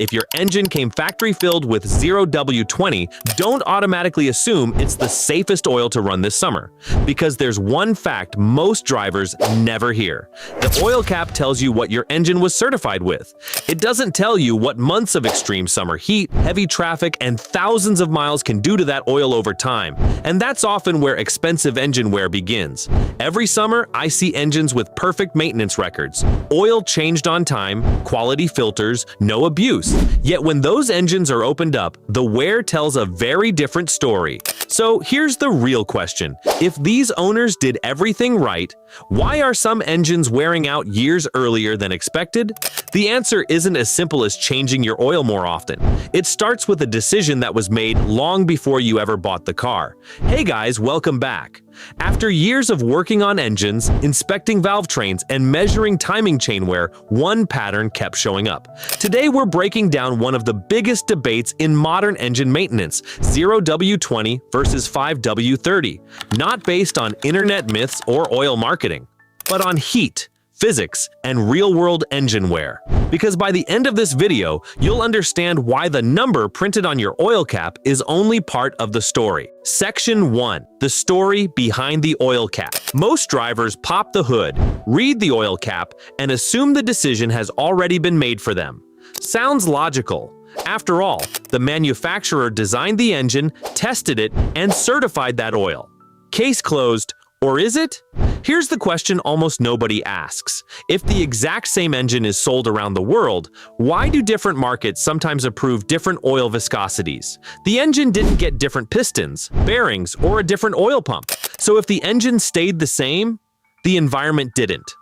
If your engine came factory-filled with 0W20, don't automatically assume it's the safest oil to run this summer, because there's one fact most drivers never hear. The oil cap tells you what your engine was certified with. It doesn't tell you what months of extreme summer heat, heavy traffic, and thousands of miles can do to that oil over time. And that's often where expensive engine wear begins. Every summer, I see engines with perfect maintenance records. Oil changed on time, quality filters, no abuse. Yet when those engines are opened up, the wear tells a very different story. So here's the real question. If these owners did everything right, why are some engines wearing out years earlier than expected? The answer isn't as simple as changing your oil more often. It starts with a decision that was made long before you ever bought the car. Hey guys, welcome back. After years of working on engines, inspecting valve trains, and measuring timing chain wear, one pattern kept showing up. Today we're breaking down one of the biggest debates in modern engine maintenance, 0W20 versus 5W30, not based on internet myths or oil marketing, but on heat, physics, and real-world engine wear. Because by the end of this video, you'll understand why the number printed on your oil cap is only part of the story. Section 1. The story behind the oil cap. Most drivers pop the hood, read the oil cap, and assume the decision has already been made for them. Sounds logical. After all, the manufacturer designed the engine, tested it, and certified that oil. Case closed. Or is it? Here's the question almost nobody asks. If the exact same engine is sold around the world, why do different markets sometimes approve different oil viscosities? The engine didn't get different pistons, bearings, or a different oil pump. So if the engine stayed the same, the environment didn't.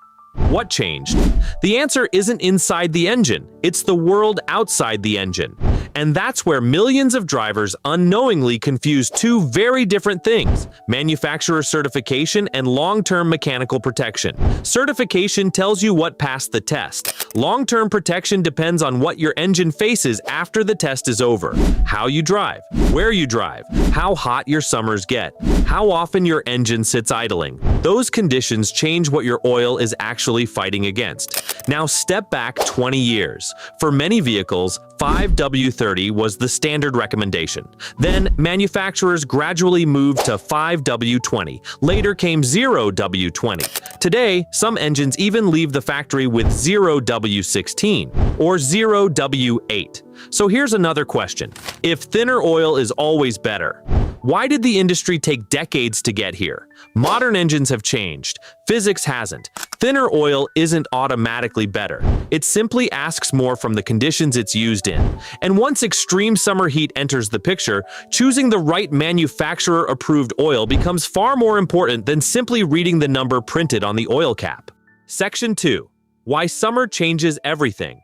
What changed? The answer isn't inside the engine, it's the world outside the engine. And that's where millions of drivers unknowingly confuse two very different things: manufacturer certification and long-term mechanical protection. Certification tells you what passed the test. Long-term protection depends on what your engine faces after the test is over. How you drive, where you drive, how hot your summers get, how often your engine sits idling. Those conditions change what your oil is actually fighting against. Now step back 20 years. For many vehicles, 5W30 was the standard recommendation. Then, manufacturers gradually moved to 5W20. Later came 0W20. Today, some engines even leave the factory with 0W16 or 0W8. So here's another question. If thinner oil is always better, why did the industry take decades to get here? Modern engines have changed. Physics hasn't. Thinner oil isn't automatically better. It simply asks more from the conditions it's used in. And once extreme summer heat enters the picture, choosing the right manufacturer-approved oil becomes far more important than simply reading the number printed on the oil cap. Section 2. Why summer changes everything.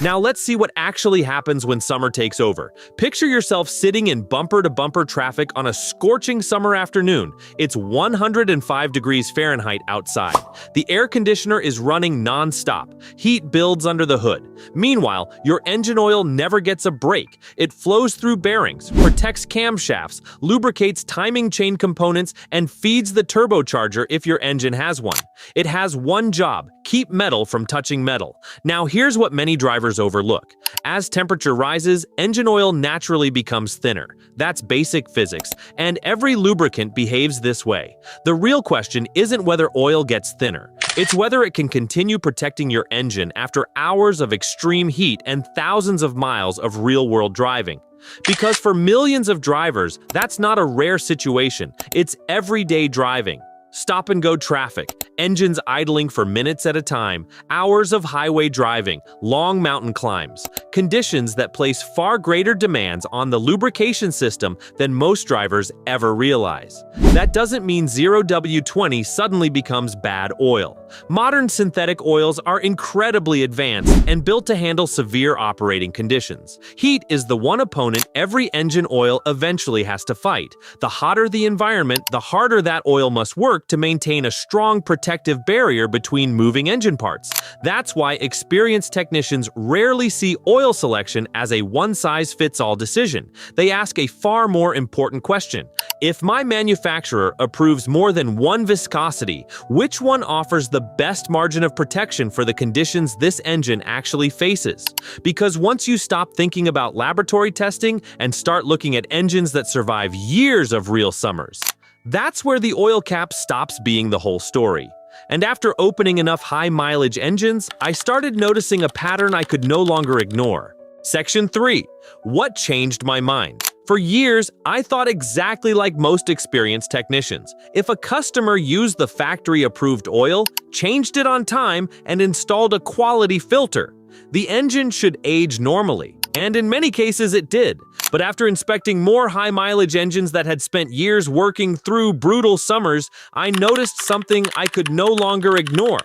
Now let's see what actually happens when summer takes over. Picture yourself sitting in bumper-to-bumper traffic on a scorching summer afternoon. It's 105 degrees Fahrenheit outside. The air conditioner is running non-stop. Heat builds under the hood. Meanwhile, your engine oil never gets a break. It flows through bearings, protects camshafts, lubricates timing chain components, and feeds the turbocharger if your engine has one. It has one job: keep metal from touching metal. Now here's what many drivers overlook. As temperature rises, engine oil naturally becomes thinner. That's basic physics, and every lubricant behaves this way. The real question isn't whether oil gets thinner. It's whether it can continue protecting your engine after hours of extreme heat and thousands of miles of real-world driving. Because for millions of drivers, that's not a rare situation. It's everyday driving. Stop-and-go traffic, engines idling for minutes at a time, hours of highway driving, long mountain climbs, conditions that place far greater demands on the lubrication system than most drivers ever realize. That doesn't mean 0W20 suddenly becomes bad oil. Modern synthetic oils are incredibly advanced and built to handle severe operating conditions. Heat is the one opponent every engine oil eventually has to fight. The hotter the environment, the harder that oil must work to maintain a strong protective protective barrier between moving engine parts. That's why experienced technicians rarely see oil selection as a one-size-fits-all decision. They ask a far more important question. If my manufacturer approves more than one viscosity, which one offers the best margin of protection for the conditions this engine actually faces? Because once you stop thinking about laboratory testing and start looking at engines that survive years of real summers, that's where the oil cap stops being the whole story. And after opening enough high-mileage engines, I started noticing a pattern I could no longer ignore. Section 3. What changed my mind? For years, I thought exactly like most experienced technicians. If a customer used the factory-approved oil, changed it on time, and installed a quality filter, the engine should age normally. And in many cases it did. But after inspecting more high-mileage engines that had spent years working through brutal summers, I noticed something I could no longer ignore.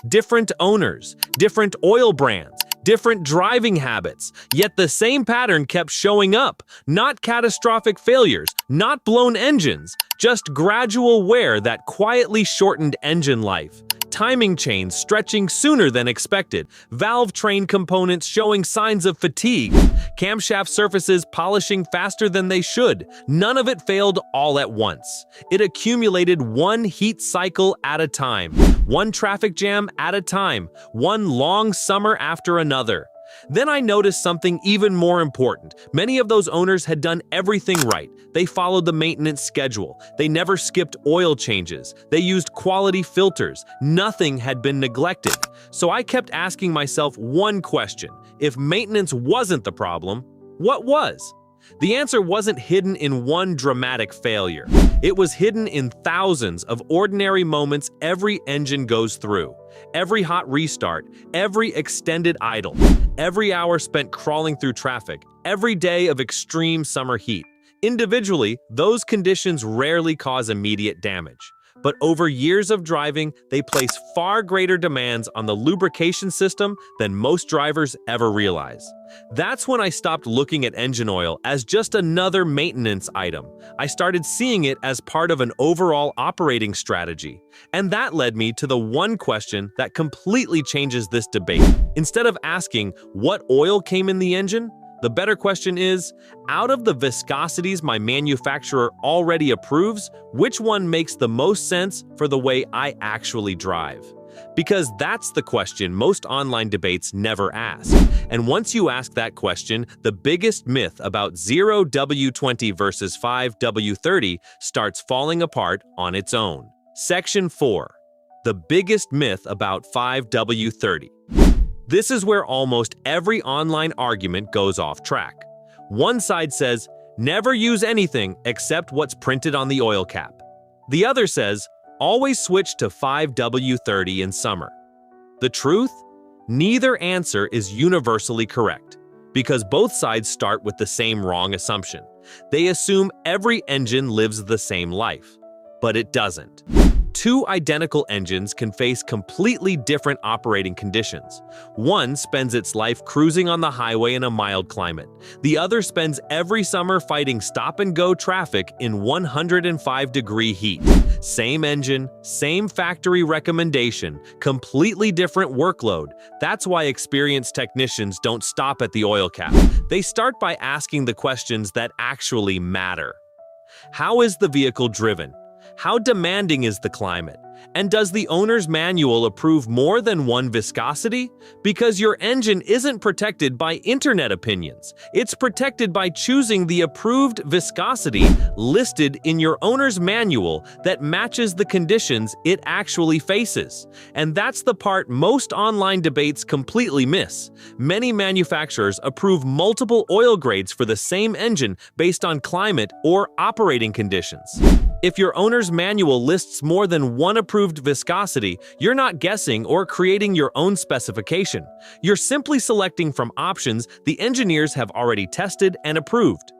Different owners, different oil brands, different driving habits, yet the same pattern kept showing up. Not catastrophic failures, not blown engines, just gradual wear that quietly shortened engine life. Timing chains stretching sooner than expected, valve train components showing signs of fatigue, camshaft surfaces polishing faster than they should. None of it failed all at once. It accumulated one heat cycle at a time, one traffic jam at a time, one long summer after another. Then I noticed something even more important. Many of those owners had done everything right. They followed the maintenance schedule. They never skipped oil changes. They used quality filters. Nothing had been neglected. So I kept asking myself one question. If maintenance wasn't the problem, what was? The answer wasn't hidden in one dramatic failure. It was hidden in thousands of ordinary moments every engine goes through. Every hot restart, every extended idle, every hour spent crawling through traffic, every day of extreme summer heat. Individually, those conditions rarely cause immediate damage. But over years of driving, they place far greater demands on the lubrication system than most drivers ever realize. That's when I stopped looking at engine oil as just another maintenance item. I started seeing it as part of an overall operating strategy. And that led me to the one question that completely changes this debate. Instead of asking what oil came in the engine, the better question is, out of the viscosities my manufacturer already approves, which one makes the most sense for the way I actually drive? Because that's the question most online debates never ask. And once you ask that question, the biggest myth about 0W20 versus 5W30 starts falling apart on its own. Section 4. The biggest myth about 5W30. This is where almost every online argument goes off track. One side says, never use anything except what's printed on the oil cap. The other says, always switch to 5W30 in summer. The truth? Neither answer is universally correct, because both sides start with the same wrong assumption. They assume every engine lives the same life, but it doesn't. Two identical engines can face completely different operating conditions. One spends its life cruising on the highway in a mild climate. The other spends every summer fighting stop-and-go traffic in 105-degree heat. Same engine, same factory recommendation, completely different workload. That's why experienced technicians don't stop at the oil cap. They start by asking the questions that actually matter. How is the vehicle driven? How demanding is the climate? And does the owner's manual approve more than one viscosity? Because your engine isn't protected by internet opinions. It's protected by choosing the approved viscosity listed in your owner's manual that matches the conditions it actually faces. And that's the part most online debates completely miss. Many manufacturers approve multiple oil grades for the same engine based on climate or operating conditions. If your owner's manual lists more than one approved viscosity, you're not guessing or creating your own specification. You're simply selecting from options the engineers have already tested and approved.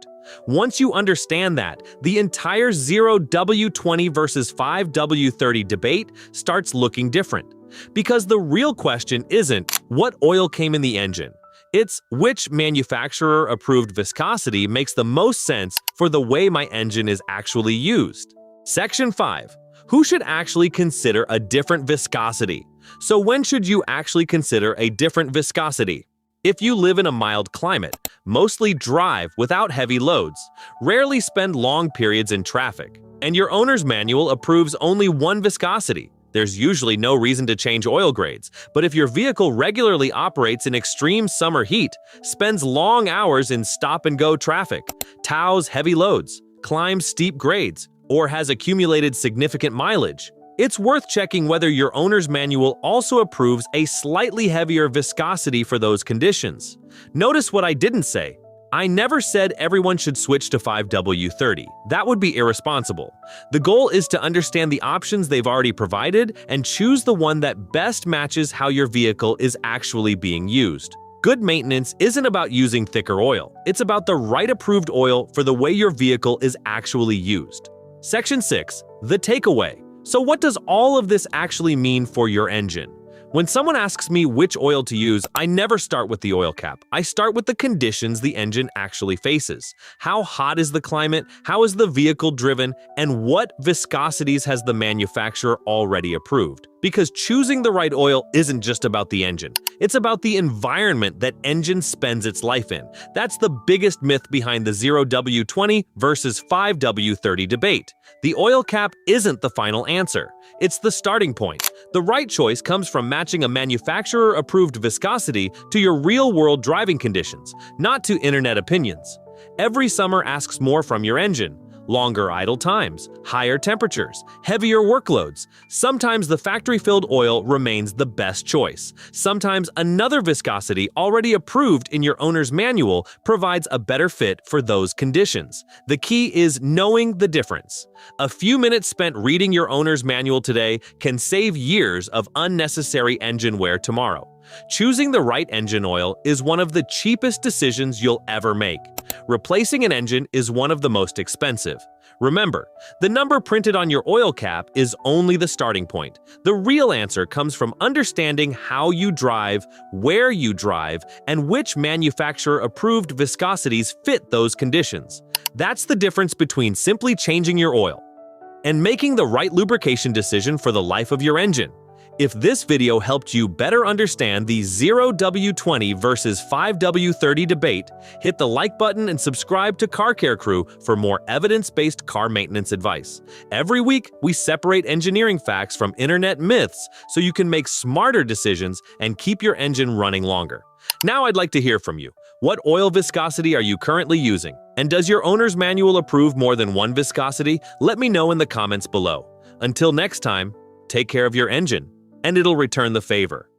Once you understand that, the entire 0W20 versus 5W30 debate starts looking different. Because the real question isn't what oil came in the engine. It's which manufacturer-approved viscosity makes the most sense for the way my engine is actually used. Section 5. Who should actually consider a different viscosity? So when should you actually consider a different viscosity? If you live in a mild climate, mostly drive without heavy loads, rarely spend long periods in traffic, and your owner's manual approves only one viscosity, there's usually no reason to change oil grades. But if your vehicle regularly operates in extreme summer heat, spends long hours in stop-and-go traffic, tows heavy loads, climbs steep grades, or has accumulated significant mileage, it's worth checking whether your owner's manual also approves a slightly heavier viscosity for those conditions. Notice what I didn't say. I never said everyone should switch to 5W30. That would be irresponsible. The goal is to understand the options they've already provided and choose the one that best matches how your vehicle is actually being used. Good maintenance isn't about using thicker oil. It's about the right approved oil for the way your vehicle is actually used. Section 6. The takeaway. So what does all of this actually mean for your engine? When someone asks me which oil to use, I never start with the oil cap. I start with the conditions the engine actually faces. How hot is the climate? How is the vehicle driven? And what viscosities has the manufacturer already approved? Because choosing the right oil isn't just about the engine. It's about the environment that engine spends its life in. That's the biggest myth behind the 0W20 versus 5W30 debate. The oil cap isn't the final answer. It's the starting point. The right choice comes from matching a manufacturer-approved viscosity to your real-world driving conditions, not to internet opinions. Every summer asks more from your engine. Longer idle times, higher temperatures, heavier workloads. Sometimes the factory-filled oil remains the best choice. Sometimes another viscosity already approved in your owner's manual provides a better fit for those conditions. The key is knowing the difference. A few minutes spent reading your owner's manual today can save years of unnecessary engine wear tomorrow. Choosing the right engine oil is one of the cheapest decisions you'll ever make. Replacing an engine is one of the most expensive. Remember, the number printed on your oil cap is only the starting point. The real answer comes from understanding how you drive, where you drive, and which manufacturer-approved viscosities fit those conditions. That's the difference between simply changing your oil and making the right lubrication decision for the life of your engine. If this video helped you better understand the 0W20 versus 5W30 debate, hit the like button and subscribe to Car Care Crew for more evidence-based car maintenance advice. Every week, we separate engineering facts from internet myths so you can make smarter decisions and keep your engine running longer. Now I'd like to hear from you. What oil viscosity are you currently using? And does your owner's manual approve more than one viscosity? Let me know in the comments below. Until next time, take care of your engine, and it'll return the favor.